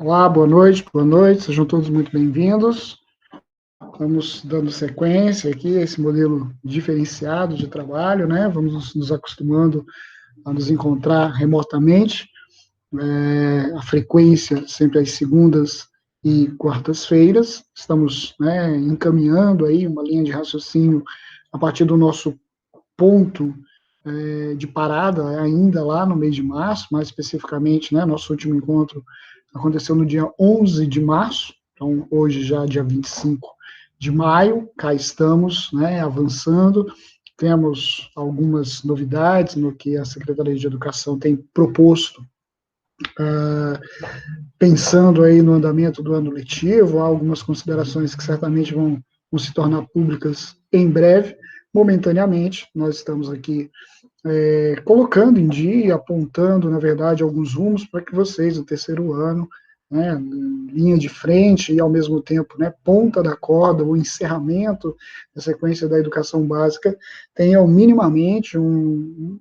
Olá, boa noite, sejam todos muito bem-vindos. Vamos dando sequência aqui a esse modelo diferenciado de trabalho, né? Vamos nos acostumando a nos encontrar remotamente, a frequência sempre às segundas e quartas-feiras. Estamos, né, encaminhando aí uma linha de raciocínio a partir do nosso ponto de parada, ainda lá no mês de março, mais especificamente, né, nosso último encontro aconteceu no dia 11 de março, então hoje já dia 25 de maio, cá estamos, né, avançando, temos algumas novidades no que a Secretaria de Educação tem proposto, pensando aí no andamento do ano letivo, há algumas considerações que certamente vão se tornar públicas em breve. Momentaneamente, nós estamos aqui colocando em dia, apontando, na verdade, alguns rumos para que vocês, no terceiro ano, né, linha de frente e, ao mesmo tempo, né, ponta da corda, o encerramento da sequência da educação básica, tenham minimamente um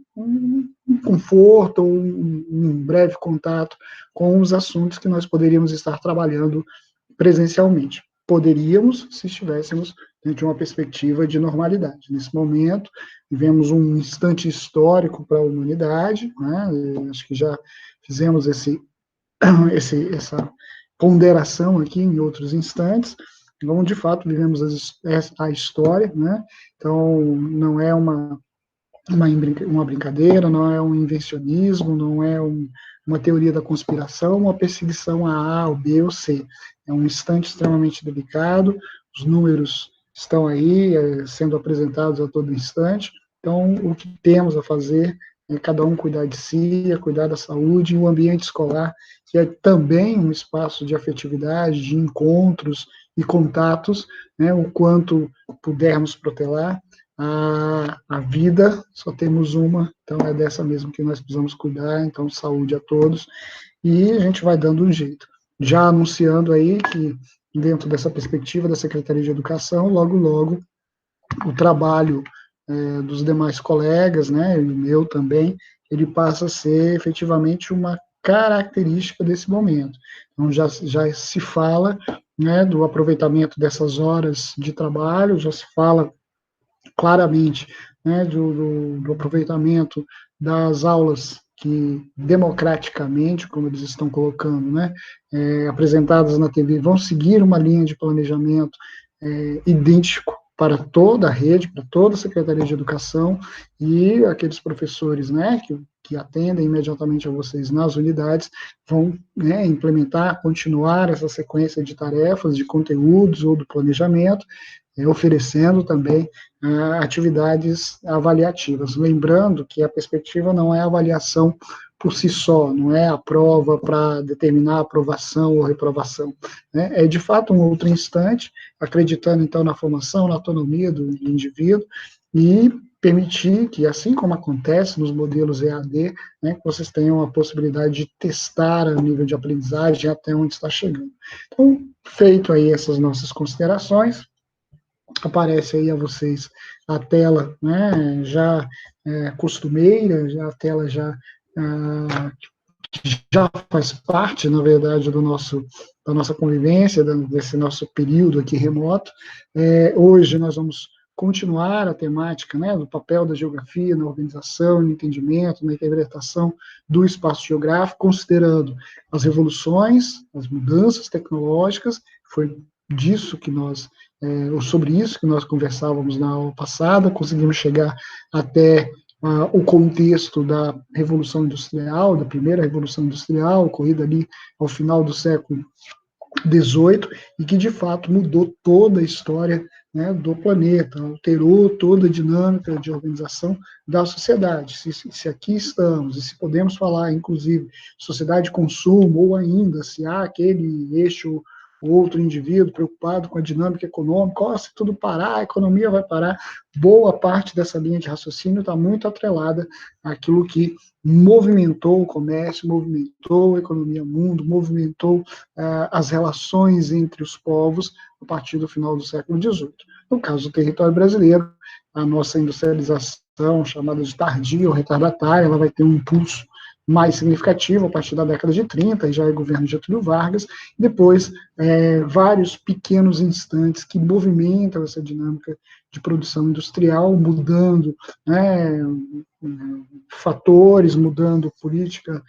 conforto, um breve contato com os assuntos que nós poderíamos estar trabalhando presencialmente. Poderíamos, se estivéssemos dentro de uma perspectiva de normalidade. Nesse momento, vivemos um instante histórico para a humanidade, né? Acho que já fizemos essa ponderação aqui em outros instantes, onde, de fato, vivemos a história, né? Então, não é uma brincadeira, não é um invencionismo, não é uma teoria da conspiração, uma perseguição a A, ou B ou C. É um instante extremamente delicado, os números estão aí sendo apresentados a todo instante, então o que temos a fazer é cada um cuidar de si, é cuidar da saúde, e o ambiente escolar, que é também um espaço de afetividade, de encontros e contatos, né, o quanto pudermos protelar, a vida só temos uma, então é dessa mesmo que nós precisamos cuidar, então saúde a todos, e a gente vai dando um jeito. Já anunciando aí que, dentro dessa perspectiva da Secretaria de Educação, logo, logo, o trabalho dos demais colegas, né, e o meu também, ele passa a ser efetivamente uma característica desse momento. Então, já se fala, né, do aproveitamento dessas horas de trabalho, já se fala claramente, né, do aproveitamento das aulas que democraticamente, como eles estão colocando, né, apresentadas na TV, vão seguir uma linha de planejamento idêntico para toda a rede, para toda a Secretaria de Educação, e aqueles professores, né, que atendem imediatamente a vocês nas unidades, vão, né, implementar, continuar essa sequência de tarefas, de conteúdos ou do planejamento, oferecendo também atividades avaliativas. Lembrando que a perspectiva não é a avaliação por si só, não é a prova para determinar aprovação ou reprovação, né? É de fato um outro instante, acreditando então na formação, na autonomia do indivíduo, e permitir que, assim como acontece nos modelos EAD, né, que vocês tenham a possibilidade de testar o nível de aprendizagem até onde está chegando. Então, feito aí essas nossas considerações, aparece aí a vocês a tela, né, já costumeira, a tela já faz parte, na verdade, da nossa convivência, desse nosso período aqui remoto. Hoje nós vamos continuar a temática, né, do papel da geografia na organização, no entendimento, na interpretação do espaço geográfico, considerando as revoluções, as mudanças tecnológicas, foi disso que nós, ou sobre isso que nós conversávamos na aula passada, conseguimos chegar até o contexto da Revolução Industrial, da primeira Revolução Industrial, ocorrida ali ao final do século XVIII, e que, de fato, mudou toda a história, né, do planeta, alterou toda a dinâmica de organização da sociedade. Se aqui estamos, e se podemos falar, inclusive, sociedade de consumo, ou ainda, se há aquele eixo outro indivíduo preocupado com a dinâmica econômica, se tudo parar, a economia vai parar. Boa parte dessa linha de raciocínio está muito atrelada àquilo que movimentou o comércio, movimentou a economia mundo, movimentou as relações entre os povos a partir do final do século XVIII. No caso do território brasileiro, a nossa industrialização, chamada de tardia ou retardatária, ela vai ter um impulso mais significativo a partir da década de 30, já é governo de Getúlio Vargas, depois vários pequenos instantes que movimentam essa dinâmica de produção industrial, mudando, né, fatores, mudando política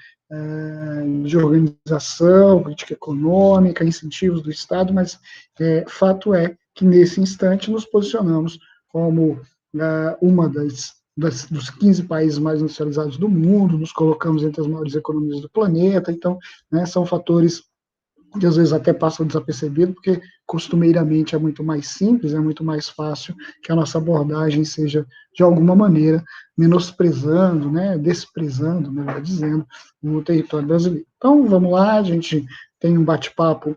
de organização, política econômica, incentivos do Estado, mas fato é que nesse instante nos posicionamos como uma dos 15 países mais industrializados do mundo, nos colocamos entre as maiores economias do planeta, então, né, são fatores que às vezes até passam desapercebido, porque costumeiramente é muito mais simples, é muito mais fácil que a nossa abordagem seja, de alguma maneira, menosprezando, né, desprezando, melhor dizendo, o território brasileiro. Então, vamos lá, a gente tem um bate-papo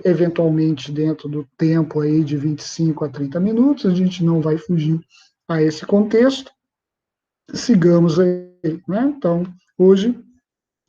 eventualmente dentro do tempo aí de 25 a 30 minutos, a gente não vai fugir a esse contexto, sigamos aí, né? Então, hoje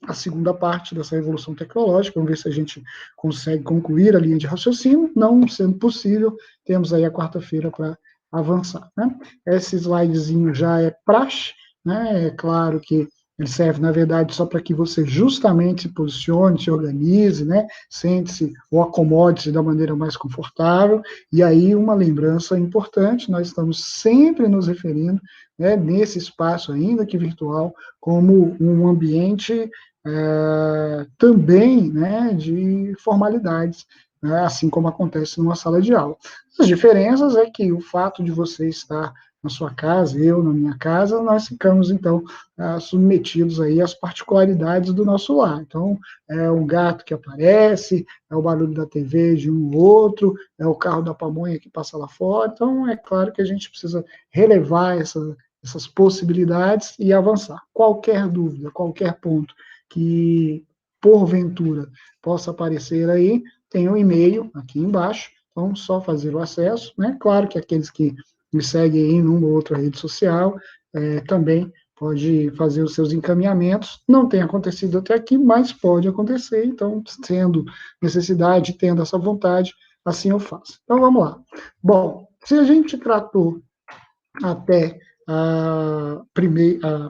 a segunda parte dessa revolução tecnológica, vamos ver se a gente consegue concluir a linha de raciocínio, não sendo possível, temos aí a quarta-feira para avançar, né? Esse slidezinho já é praxe, né? É claro que ele serve, na verdade, só para que você justamente se posicione, se organize, né? Sente-se ou acomode-se da maneira mais confortável. E aí, uma lembrança importante, nós estamos sempre nos referindo, né, nesse espaço, ainda que virtual, como um ambiente também, né, de formalidades, né, assim como acontece numa sala de aula. As diferenças é que o fato de você estar na sua casa, eu na minha casa, nós ficamos, então, submetidos aí às particularidades do nosso lar. Então, é o gato que aparece, é o barulho da TV de um ou outro, é o carro da pamonha que passa lá fora. Então, é claro que a gente precisa relevar essas possibilidades e avançar. Qualquer dúvida, qualquer ponto que, porventura, possa aparecer aí, tem um e-mail aqui embaixo, então só fazer o acesso, né? Claro que aqueles que me seguem em uma ou outra rede social também pode fazer os seus encaminhamentos. Não tem acontecido até aqui, mas pode acontecer, então, sendo necessidade, tendo essa vontade, assim eu faço. Então, vamos lá. Bom, se a gente tratou até a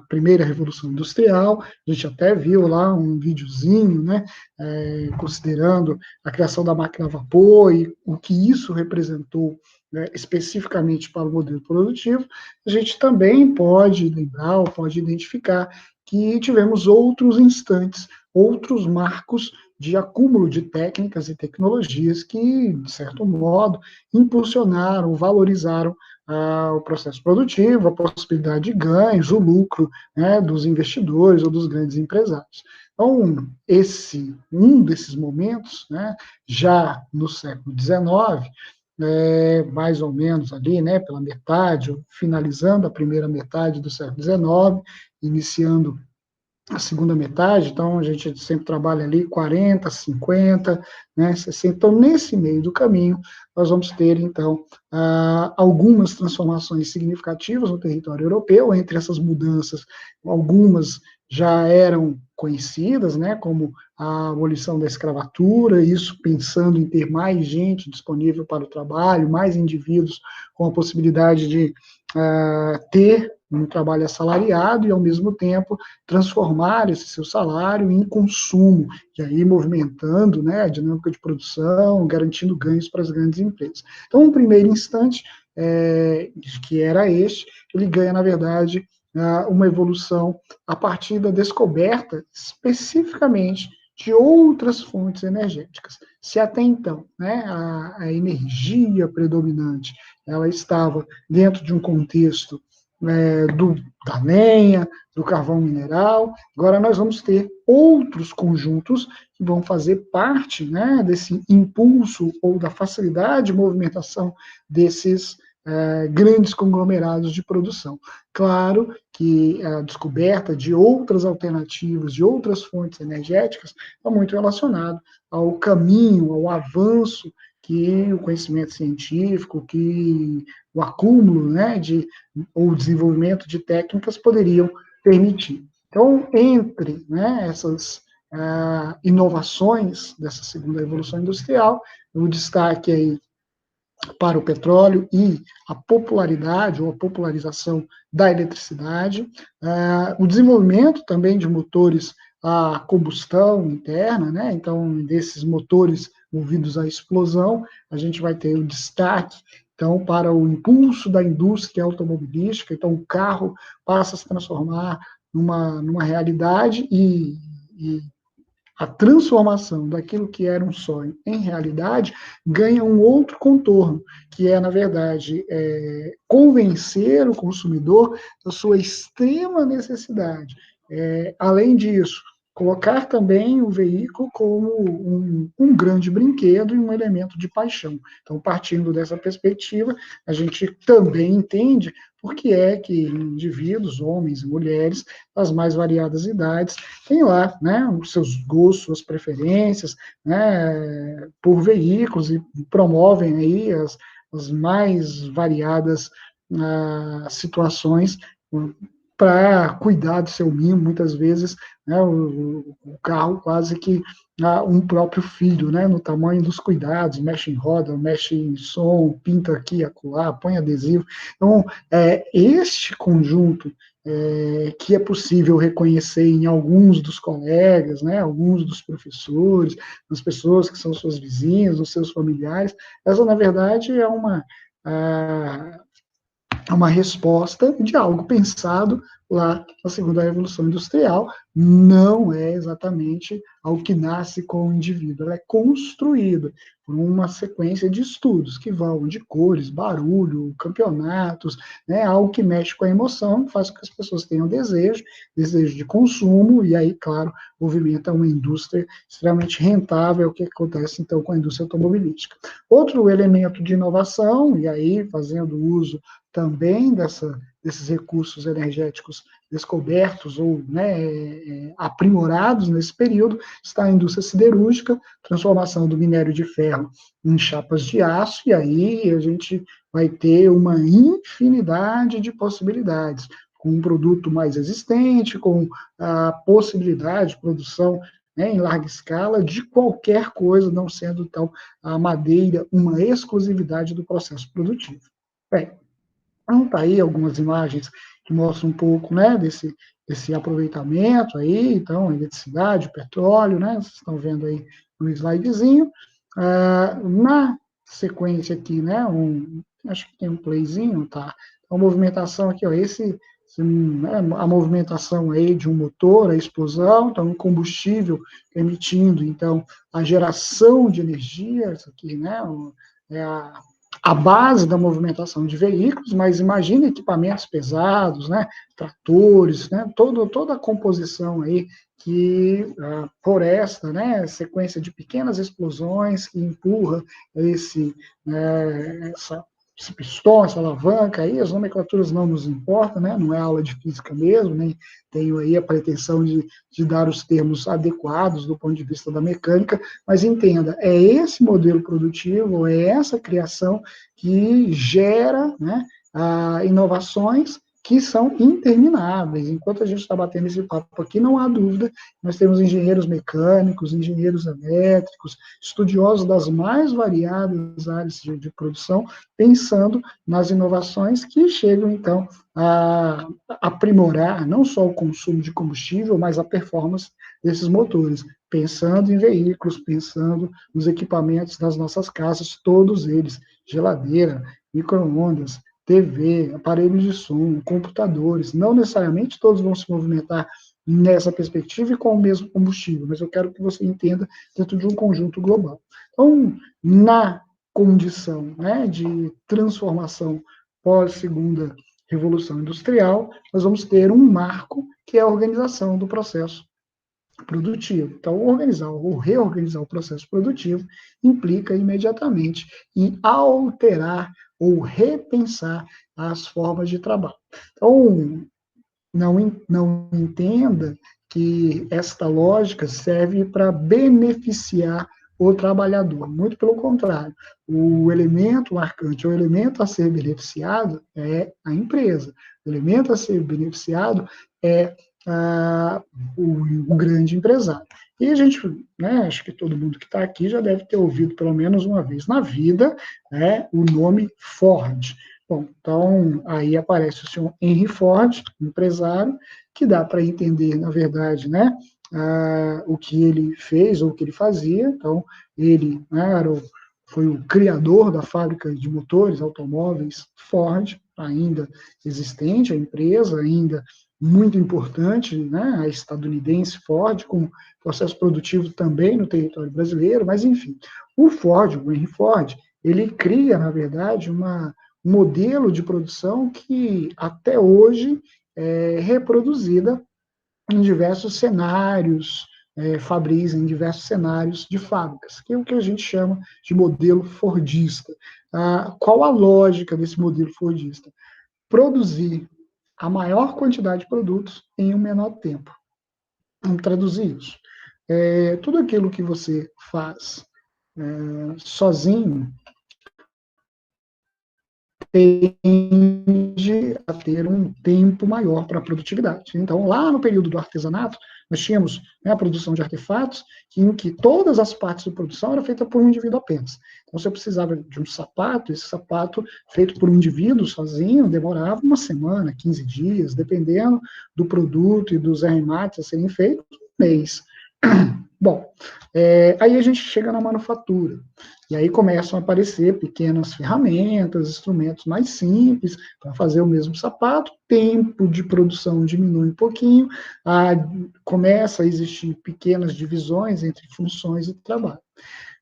primeira Revolução Industrial, a gente até viu lá um videozinho, né, considerando a criação da máquina a vapor e o que isso representou, né, especificamente para o modelo produtivo. A gente também pode lembrar, ou pode identificar que tivemos outros instantes, outros marcos de acúmulo de técnicas e tecnologias que, de certo modo, impulsionaram, valorizaram o processo produtivo, a possibilidade de ganhos, o lucro, né, dos investidores ou dos grandes empresários. Então, um desses momentos, né, já no século XIX, mais ou menos ali, né, pela metade, finalizando a primeira metade do século XIX, iniciando a segunda metade, então a gente sempre trabalha ali 40, 50, né, 60. Então, nesse meio do caminho, nós vamos ter, então, algumas transformações significativas no território europeu. Entre essas mudanças, algumas já eram conhecidas, né, como a abolição da escravatura, isso pensando em ter mais gente disponível para o trabalho, mais indivíduos com a possibilidade de ter um trabalho assalariado e, ao mesmo tempo, transformar esse seu salário em consumo, e aí movimentando, né, a dinâmica de produção, garantindo ganhos para as grandes empresas. Então, um primeiro instante, que era ele ganha, na verdade, uma evolução a partir da descoberta, especificamente, de outras fontes energéticas. Se até então, né, a energia predominante ela estava dentro de um contexto da lenha, do carvão mineral. Agora nós vamos ter outros conjuntos que vão fazer parte, né, desse impulso ou da facilidade de movimentação desses grandes conglomerados de produção. Claro que a descoberta de outras alternativas, de outras fontes energéticas, está muito relacionado ao caminho, ao avanço que o conhecimento científico, que o acúmulo, né, ou o desenvolvimento de técnicas poderiam permitir. Então, entre, né, essas inovações dessa segunda revolução industrial, o destaque aí para o petróleo e a popularidade ou a popularização da eletricidade, o desenvolvimento também de motores a combustão interna, né? Então, desses motores movidos à explosão, a gente vai ter o destaque, então, para o impulso da indústria automobilística. Então, o carro passa a se transformar numa realidade e a transformação daquilo que era um sonho em realidade ganha um outro contorno, que é, na verdade, convencer o consumidor da sua extrema necessidade. Além disso, colocar também o veículo como um grande brinquedo e um elemento de paixão. Então, partindo dessa perspectiva, a gente também entende por que é que indivíduos, homens e mulheres, das mais variadas idades, têm lá, né, os seus gostos, suas preferências, né, por veículos e promovem aí as mais variadas situações para cuidar do seu mimo, muitas vezes, né, o carro quase que um próprio filho, né, no tamanho dos cuidados, mexe em roda, mexe em som, pinta aqui, acolá, põe adesivo. Então, este conjunto que é possível reconhecer em alguns dos colegas, né, alguns dos professores, nas pessoas que são suas vizinhas, os seus familiares, essa, na verdade, é uma resposta de algo pensado lá na segunda revolução industrial, não é exatamente algo que nasce com o indivíduo, ela é construída por uma sequência de estudos que vão de cores, barulho, campeonatos, né, algo que mexe com a emoção, faz com que as pessoas tenham desejo de consumo, e aí, claro, movimenta uma indústria extremamente rentável, o que acontece, então, com a indústria automobilística. Outro elemento de inovação, e aí, fazendo uso também desses recursos energéticos descobertos ou, né, aprimorados nesse período, está a indústria siderúrgica, transformação do minério de ferro em chapas de aço, e aí a gente vai ter uma infinidade de possibilidades, com um produto mais resistente, com a possibilidade de produção, né, em larga escala de qualquer coisa, não sendo, então, a madeira uma exclusividade do processo produtivo. Bem, então, tá aí algumas imagens que mostram um pouco, né, desse aproveitamento aí, então, a eletricidade, o petróleo, né, vocês estão vendo aí no slidezinho. Na sequência aqui, né, acho que tem um playzinho, tá? Então, a movimentação aqui, ó, né, a movimentação aí de um motor, a explosão, então, um combustível emitindo, então, a geração de energia, isso aqui, né, é a base da movimentação de veículos, mas imagine equipamentos pesados, né, tratores, né, toda a composição aí que, por esta, né, sequência de pequenas explosões que empurra esse pistão, essa alavanca aí, as nomenclaturas não nos importam, né, não é aula de física mesmo, nem tenho aí a pretensão de dar os termos adequados do ponto de vista da mecânica, mas entenda, é esse modelo produtivo, é essa criação que gera, né, inovações que são intermináveis. Enquanto a gente está batendo esse papo aqui, não há dúvida, nós temos engenheiros mecânicos, engenheiros elétricos, estudiosos das mais variadas áreas de produção, pensando nas inovações que chegam, então, a aprimorar não só o consumo de combustível, mas a performance desses motores, pensando em veículos, pensando nos equipamentos das nossas casas, todos eles, geladeira, micro-ondas, TV, aparelhos de som, computadores, não necessariamente todos vão se movimentar nessa perspectiva e com o mesmo combustível, mas eu quero que você entenda dentro de um conjunto global. Então, na condição, né, de transformação pós-segunda revolução industrial, nós vamos ter um marco que é a organização do processo produtivo. Então, organizar ou reorganizar o processo produtivo implica imediatamente em alterar ou repensar as formas de trabalho. Então, não entenda que esta lógica serve para beneficiar o trabalhador. Muito pelo contrário. O elemento marcante, o elemento a ser beneficiado é a empresa. O elemento a ser beneficiado é o grande empresário. E a gente, né, acho que todo mundo que está aqui já deve ter ouvido pelo menos uma vez na vida, né, o nome Ford. Bom, então aí aparece o senhor Henry Ford, empresário, que dá para entender, na verdade, né, o que ele fez ou o que ele fazia. Então, ele, né, foi o criador da fábrica de motores automóveis Ford, ainda existente, a empresa ainda muito importante, né, a estadunidense Ford, com processo produtivo também no território brasileiro, mas enfim, o Ford, o Henry Ford, ele cria, na verdade, um modelo de produção que até hoje é reproduzida em diversos cenários fabris, em diversos cenários de fábricas, que é o que a gente chama de modelo fordista. Qual a lógica desse modelo fordista? Produzir a maior quantidade de produtos em um menor tempo. Vamos traduzir isso. Tudo aquilo que você faz sozinho tende a ter um tempo maior para a produtividade. Então, lá no período do artesanato, nós tínhamos, né, a produção de artefatos em que todas as partes da produção eram feitas por um indivíduo apenas. Então, se eu precisava de um sapato, esse sapato feito por um indivíduo sozinho demorava uma semana, 15 dias, dependendo do produto e dos arremates a serem feitos, um mês. Bom, aí a gente chega na manufatura. E aí começam a aparecer pequenas ferramentas, instrumentos mais simples para fazer o mesmo sapato, tempo de produção diminui um pouquinho, começa a existir pequenas divisões entre funções e trabalho.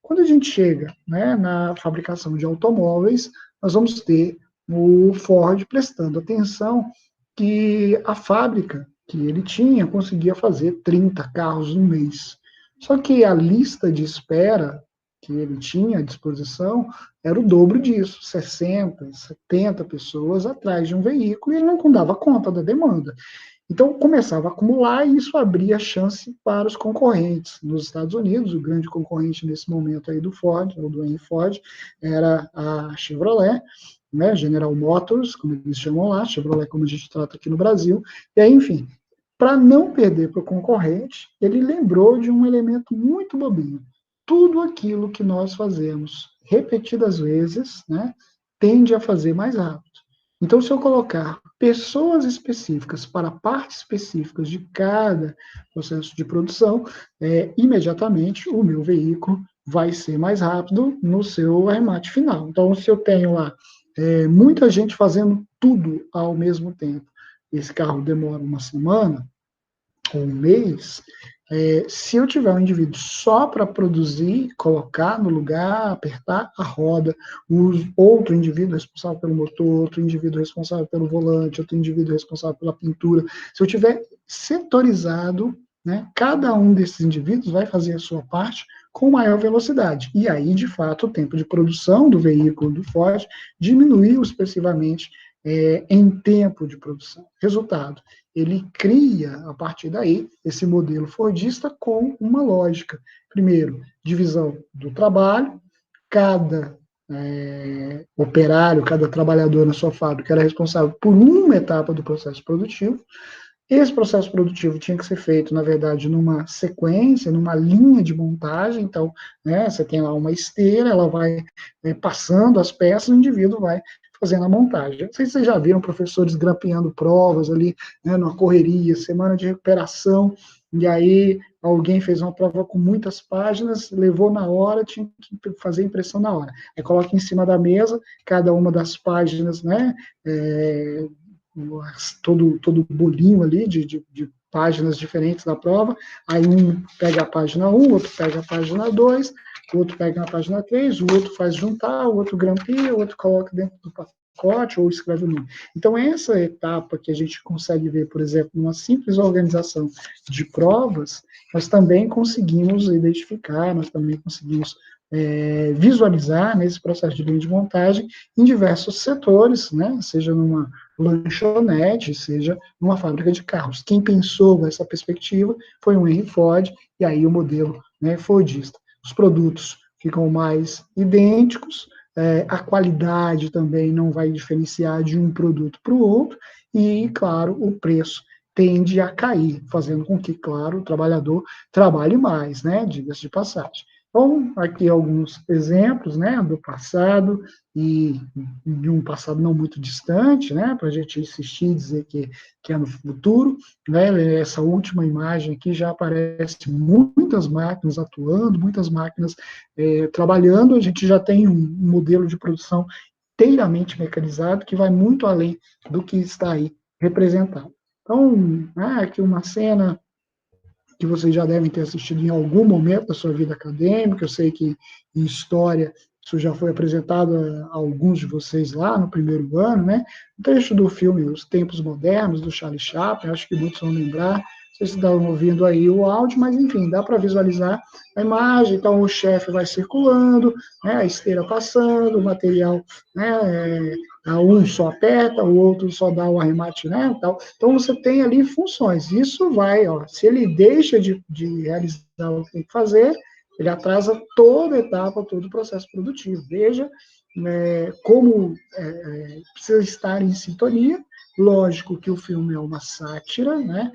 Quando a gente chega, né, na fabricação de automóveis, nós vamos ter o Ford prestando atenção que a fábrica que ele tinha conseguia fazer 30 carros no mês. Só que a lista de espera que ele tinha à disposição era o dobro disso, 60, 70 pessoas atrás de um veículo, e ele não dava conta da demanda. Então, começava a acumular e isso abria chance para os concorrentes. Nos Estados Unidos, o grande concorrente nesse momento aí do Ford, ou do Henry Ford, era a Chevrolet, né, General Motors, como eles chamam lá, Chevrolet como a gente trata aqui no Brasil. E aí, enfim, para não perder para o concorrente, ele lembrou de um elemento muito bobinho. Tudo aquilo que nós fazemos repetidas vezes, né, tende a fazer mais rápido. Então, se eu colocar pessoas específicas para partes específicas de cada processo de produção, imediatamente o meu veículo vai ser mais rápido no seu arremate final. Então, se eu tenho lá muita gente fazendo tudo ao mesmo tempo, esse carro demora uma semana ou um mês, se eu tiver um indivíduo só para produzir, colocar no lugar, apertar a roda, outro indivíduo responsável pelo motor, outro indivíduo responsável pelo volante, outro indivíduo responsável pela pintura, se eu tiver setorizado, né, cada um desses indivíduos vai fazer a sua parte com maior velocidade. E aí, de fato, o tempo de produção do veículo do Ford diminuiu expressivamente em tempo de produção. Resultado, ele cria, a partir daí, esse modelo fordista com uma lógica. Primeiro, divisão do trabalho, cada operário, cada trabalhador na sua fábrica era responsável por uma etapa do processo produtivo. Esse processo produtivo tinha que ser feito, na verdade, numa sequência, numa linha de montagem. Então, né, você tem lá uma esteira, ela vai passando as peças, o indivíduo vai fazendo a montagem. Não sei se vocês já viram professores grampeando provas ali, né, numa correria, semana de recuperação, e aí alguém fez uma prova com muitas páginas, levou na hora, tinha que fazer impressão na hora. Aí coloca em cima da mesa, cada uma das páginas, né, todo bolinho ali de páginas diferentes da prova, aí um pega a página 1, outro pega a página 2, o outro pega a página 3, o outro faz juntar, o outro grampeia, o outro coloca dentro do pacote ou escreve o nome. Então, essa etapa que a gente consegue ver, por exemplo, numa simples organização de provas, nós também conseguimos identificar, nós também conseguimos visualizar nesse processo de linha de montagem em diversos setores, né, seja numa lanchonete, seja numa fábrica de carros. Quem pensou nessa perspectiva foi o Henry Ford, e aí o modelo, né, fordista. Os produtos ficam mais idênticos, a qualidade também não vai diferenciar de um produto para o outro, e, claro, o preço tende a cair, fazendo com que, claro, o trabalhador trabalhe mais, né, diga-se de passagem. Então, aqui alguns exemplos, né, do passado e de um passado não muito distante, né, para a gente insistir e dizer que é no futuro, né, essa última imagem aqui já aparece muitas máquinas atuando, muitas máquinas trabalhando, a gente já tem um modelo de produção inteiramente mecanizado que vai muito além do que está aí representado. Então, aqui uma cena que vocês já devem ter assistido em algum momento da sua vida acadêmica. Eu sei que em história isso já foi apresentado a alguns de vocês lá no primeiro ano, né? Um trecho do filme Os Tempos Modernos, do Charlie Chaplin, acho que muitos vão lembrar. Não sei se estão ouvindo aí o áudio, mas enfim, dá para visualizar a imagem. Então, o chefe vai circulando, né, a esteira passando, o material, né, um só aperta, o outro só dá o arremate, né, tal. Então, você tem ali funções. Isso vai, ó, se ele deixa de realizar o que tem que fazer, ele atrasa toda a etapa, todo o processo produtivo. Veja como precisa estar em sintonia. Lógico que o filme é uma sátira, né,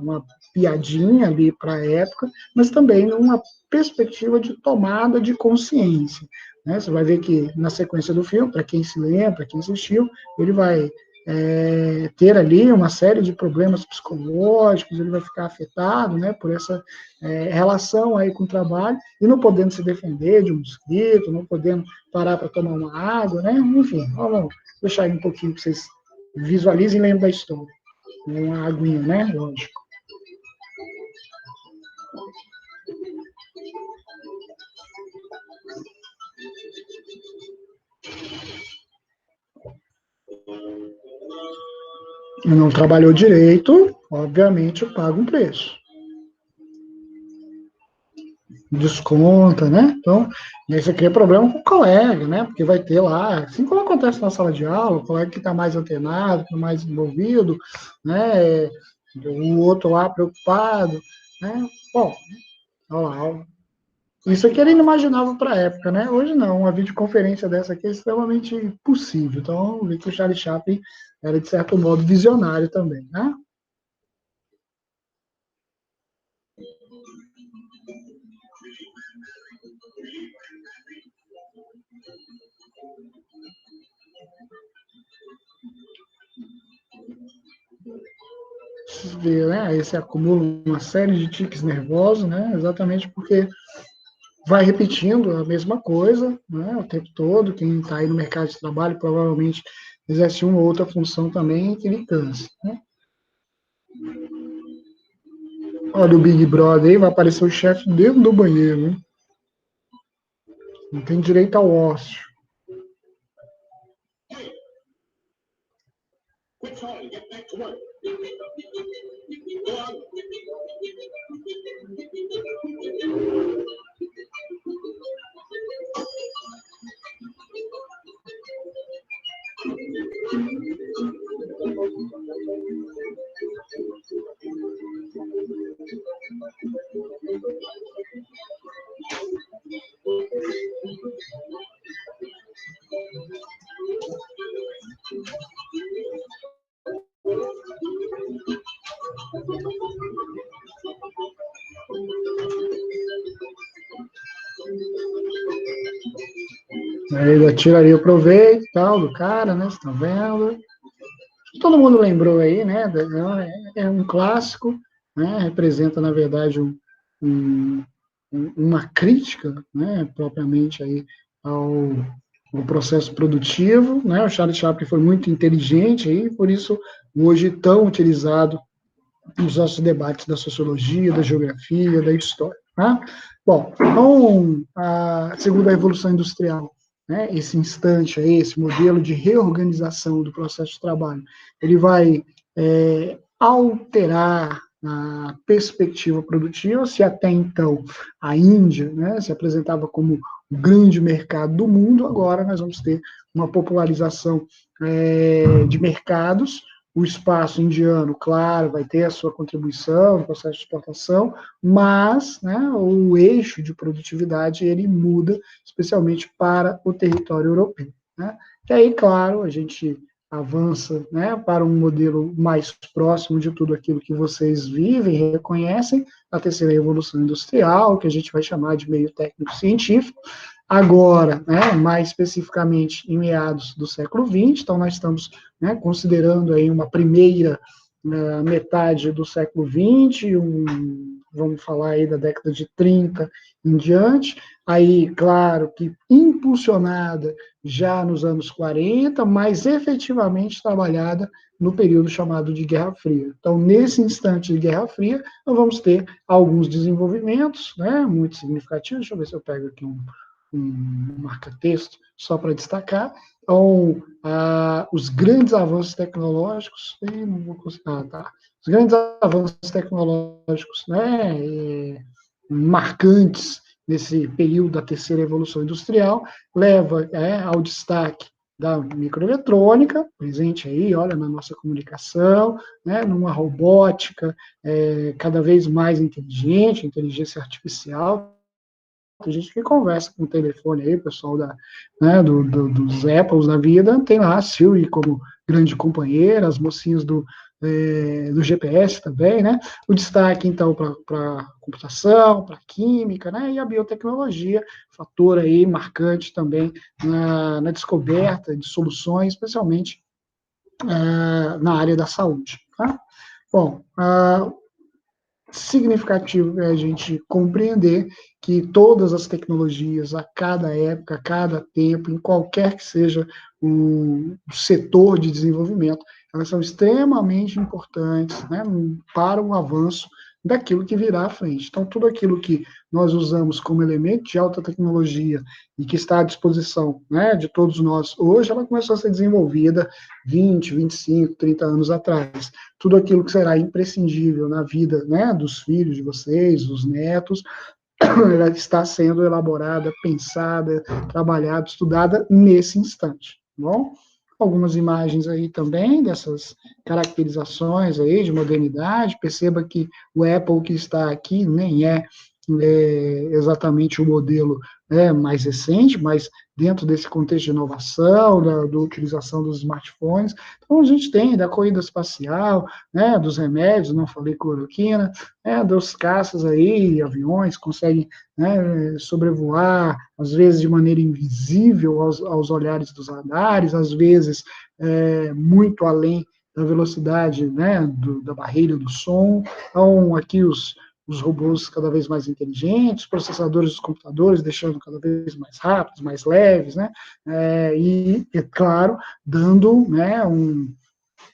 uma piadinha ali para a época, mas também numa perspectiva de tomada de consciência. Né? Você vai ver que na sequência do filme, para quem se lembra, para quem assistiu, ele vai ter ali uma série de problemas psicológicos, ele vai ficar afetado, né, por essa relação aí com o trabalho, e não podendo se defender de um mosquito, não podendo parar para tomar uma água, né, enfim, vamos deixar aí um pouquinho para vocês visualizem e lembrem da história. Uma aguinha, né, lógico. E não trabalhou direito, obviamente paga um preço. Desconta, né? Então, isso aqui é problema com o colega, né? Porque vai ter lá, assim como acontece na sala de aula, o colega que está mais antenado, que está mais envolvido, né? O outro lá preocupado, né? Bom, olha lá, isso aqui era inimaginável para a época, né? Hoje não, uma videoconferência dessa aqui é extremamente possível. Então, eu vi que o Charlie Chaplin era, de certo modo, visionário também, né? Vê, né? Aí você acumula uma série de tiques nervosos, né? Exatamente porque vai repetindo a mesma coisa, né? O tempo todo. Quem está aí no mercado de trabalho provavelmente exerce uma ou outra função também que lhe cansa, né? Olha o Big Brother aí, vai aparecer o chefe dentro do banheiro, né? Não tem direito ao ócio. Aí ele tiraria o proveito tal do cara, né? Vocês estão vendo? Todo mundo lembrou aí, né? É um clássico, né? Representa, na verdade, um, uma crítica, né? Propriamente aí ao processo produtivo, né? O Charlie Chaplin foi muito inteligente aí, por isso hoje tão utilizado nos nossos debates da sociologia, da geografia, da história. Tá? Bom, então, a segunda revolução industrial, né, esse instante aí, esse modelo de reorganização do processo de trabalho, ele vai alterar a perspectiva produtiva. Se até então a Índia, né, se apresentava como o grande mercado do mundo, agora nós vamos ter uma popularização de mercados. O espaço indiano, claro, vai ter a sua contribuição no processo de exportação, mas, né, o eixo de produtividade ele muda, especialmente para o território europeu. Né? E aí, claro, a gente avança, né, para um modelo mais próximo de tudo aquilo que vocês vivem e reconhecem, a terceira revolução industrial, que a gente vai chamar de meio técnico-científico. Agora, né, mais especificamente em meados do século XX, então nós estamos, né, considerando aí uma primeira metade do século XX, vamos falar aí da década de 30 em diante, aí, claro, que impulsionada já nos anos 40, mas efetivamente trabalhada no período chamado de Guerra Fria. Então, nesse instante de Guerra Fria, nós vamos ter alguns desenvolvimentos, né, muito significativos. Deixa eu ver se eu pego aqui um marca-texto só para destacar. Então, os grandes avanços tecnológicos, não vou conseguir, tá. Os grandes avanços tecnológicos, né, marcantes nesse período da terceira revolução industrial, leva ao destaque da microeletrônica, presente aí, olha, na nossa comunicação, né, numa robótica cada vez mais inteligente, inteligência artificial. Tem gente que conversa com o telefone aí, o pessoal dos Apples da vida, tem lá a Siri como grande companheira, as mocinhas do GPS também, né? O destaque, então, para computação, para química, né? E a biotecnologia, fator aí marcante também na descoberta de soluções, especialmente na área da saúde, tá? Bom, significativo é a gente compreender que todas as tecnologias, a cada época, a cada tempo, em qualquer que seja o setor de desenvolvimento, elas são extremamente importantes, né, para o avanço daquilo que virá à frente. Então, tudo aquilo que nós usamos como elemento de alta tecnologia e que está à disposição, né, de todos nós hoje, ela começou a ser desenvolvida 20, 25, 30 anos atrás. Tudo aquilo que será imprescindível na vida, né, dos filhos de vocês, dos netos, ela está sendo elaborada, pensada, trabalhada, estudada nesse instante, tá bom? Algumas imagens aí também dessas caracterizações aí de modernidade. Perceba que o Apple que está aqui nem é exatamente o modelo mais recente, mas dentro desse contexto de inovação, da utilização dos smartphones. Então, a gente tem da corrida espacial, né, dos remédios, não falei cloroquina, dos caças aí, aviões, conseguem, né, sobrevoar, às vezes de maneira invisível aos olhares dos radares, às vezes muito além da velocidade, né, da barreira do som. Então, aqui os robôs cada vez mais inteligentes, processadores dos computadores deixando cada vez mais rápidos, mais leves, né, e, é claro, dando, né,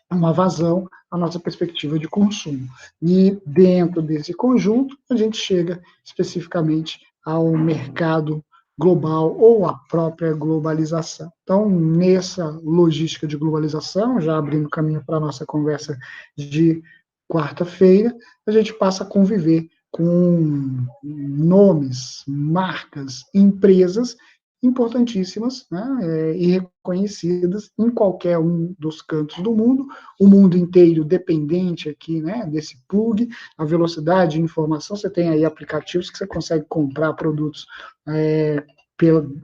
uma vazão à nossa perspectiva de consumo. E dentro desse conjunto, a gente chega especificamente ao mercado global ou à própria globalização. Então, nessa logística de globalização, já abrindo caminho para a nossa conversa de quarta-feira, a gente passa a conviver com nomes, marcas, empresas importantíssimas, né, e reconhecidas em qualquer um dos cantos do mundo, o mundo inteiro dependente aqui, né, desse plug, a velocidade de informação. Você tem aí aplicativos que você consegue comprar produtos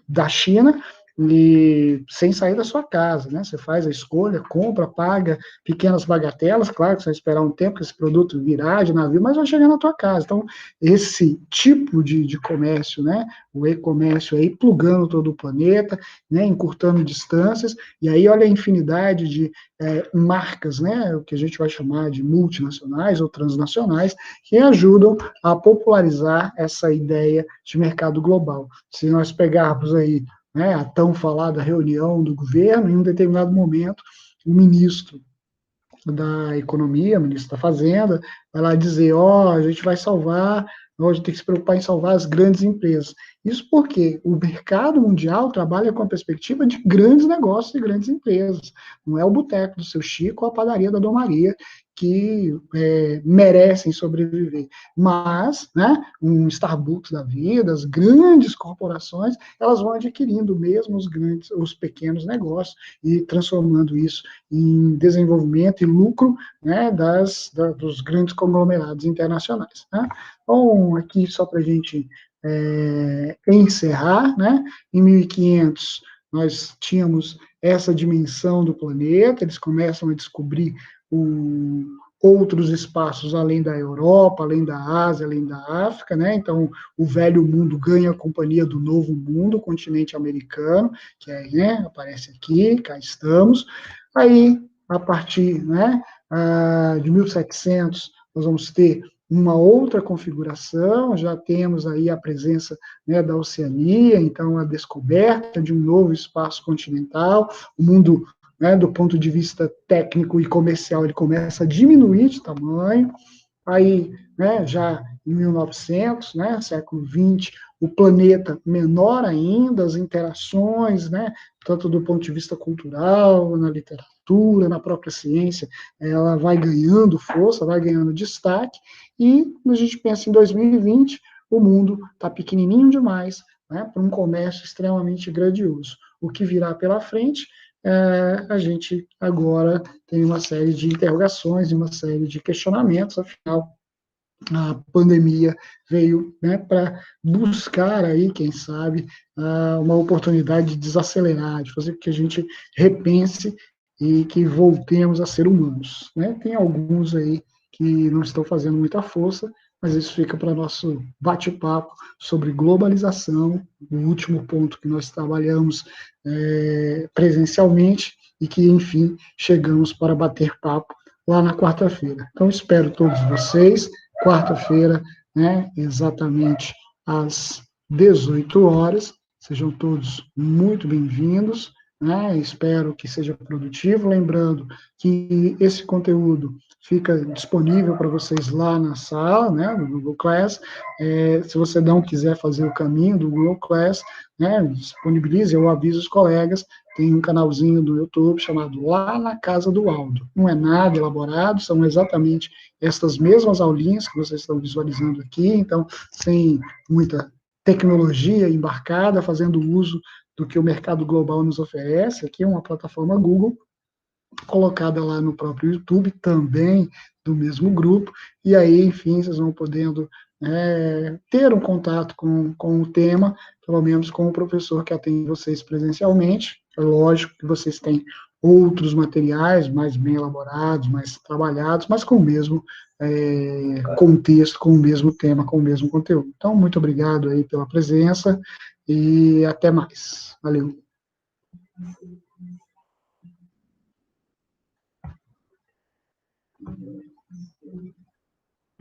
da China e sem sair da sua casa, né? Você faz a escolha, compra, paga pequenas bagatelas, claro que você vai esperar um tempo que esse produto virar de navio, mas vai chegar na tua casa. Então, esse tipo de comércio, né? O e-comércio aí plugando todo o planeta, né? Encurtando distâncias, e aí olha a infinidade de marcas, né? O que a gente vai chamar de multinacionais ou transnacionais, que ajudam a popularizar essa ideia de mercado global. Se nós pegarmos aí, né, a tão falada reunião do governo, em um determinado momento, o ministro da Economia, o ministro da Fazenda, vai lá dizer, a gente vai salvar, a gente tem que se preocupar em salvar as grandes empresas. Isso porque o mercado mundial trabalha com a perspectiva de grandes negócios e grandes empresas. Não é o boteco do seu Chico ou a padaria da Dona Maria que merecem sobreviver. Mas, né, um Starbucks da vida, as grandes corporações, elas vão adquirindo mesmo os pequenos negócios e transformando isso em desenvolvimento e lucro, né, dos grandes conglomerados internacionais. Né? Então, aqui só para a gente encerrar, né, em 1500 nós tínhamos essa dimensão do planeta, eles começam a descobrir outros espaços além da Europa, além da Ásia, além da África, né? Então, o velho mundo ganha a companhia do novo mundo, o continente americano, que é, né, aparece aqui, cá estamos. Aí, a partir, né, de 1700, nós vamos ter uma outra configuração, já temos aí a presença, né, da Oceania, então a descoberta de um novo espaço continental, o mundo, né, do ponto de vista técnico e comercial, ele começa a diminuir de tamanho. Aí, né, já em 1900, né, século XX, o planeta menor ainda, as interações, né, tanto do ponto de vista cultural, na literatura, na própria ciência, ela vai ganhando força, vai ganhando destaque, e a gente pensa em 2020, o mundo está pequenininho demais, né, para um comércio extremamente grandioso. O que virá pela frente, a gente agora tem uma série de interrogações e uma série de questionamentos, afinal, a pandemia veio, né, para buscar aí, quem sabe, uma oportunidade de desacelerar, de fazer com que a gente repense e que voltemos a ser humanos, né? Tem alguns aí que não estão fazendo muita força, mas isso fica para nosso bate-papo sobre globalização, o último ponto que nós trabalhamos presencialmente e que, enfim, chegamos para bater papo lá na quarta-feira. Então, espero todos vocês, quarta-feira, né, exatamente às 18 horas. Sejam todos muito bem-vindos, né? Espero que seja produtivo. Lembrando que esse conteúdo fica disponível para vocês lá na sala, né, no Google Class. Se você não quiser fazer o caminho do Google Class, né, disponibilize, eu aviso os colegas, tem um canalzinho do YouTube chamado Lá na Casa do Aldo. Não é nada elaborado, são exatamente estas mesmas aulinhas que vocês estão visualizando aqui, então, sem muita tecnologia embarcada, fazendo uso do que o mercado global nos oferece. Aqui é uma plataforma Google, colocada lá no próprio YouTube, também do mesmo grupo, e aí, enfim, vocês vão podendo ter um contato com o tema, pelo menos com o professor que atende vocês presencialmente. É lógico que vocês têm outros materiais mais bem elaborados, mais trabalhados, mas com o mesmo contexto, com o mesmo tema, com o mesmo conteúdo. Então, muito obrigado aí pela presença e até mais. Valeu.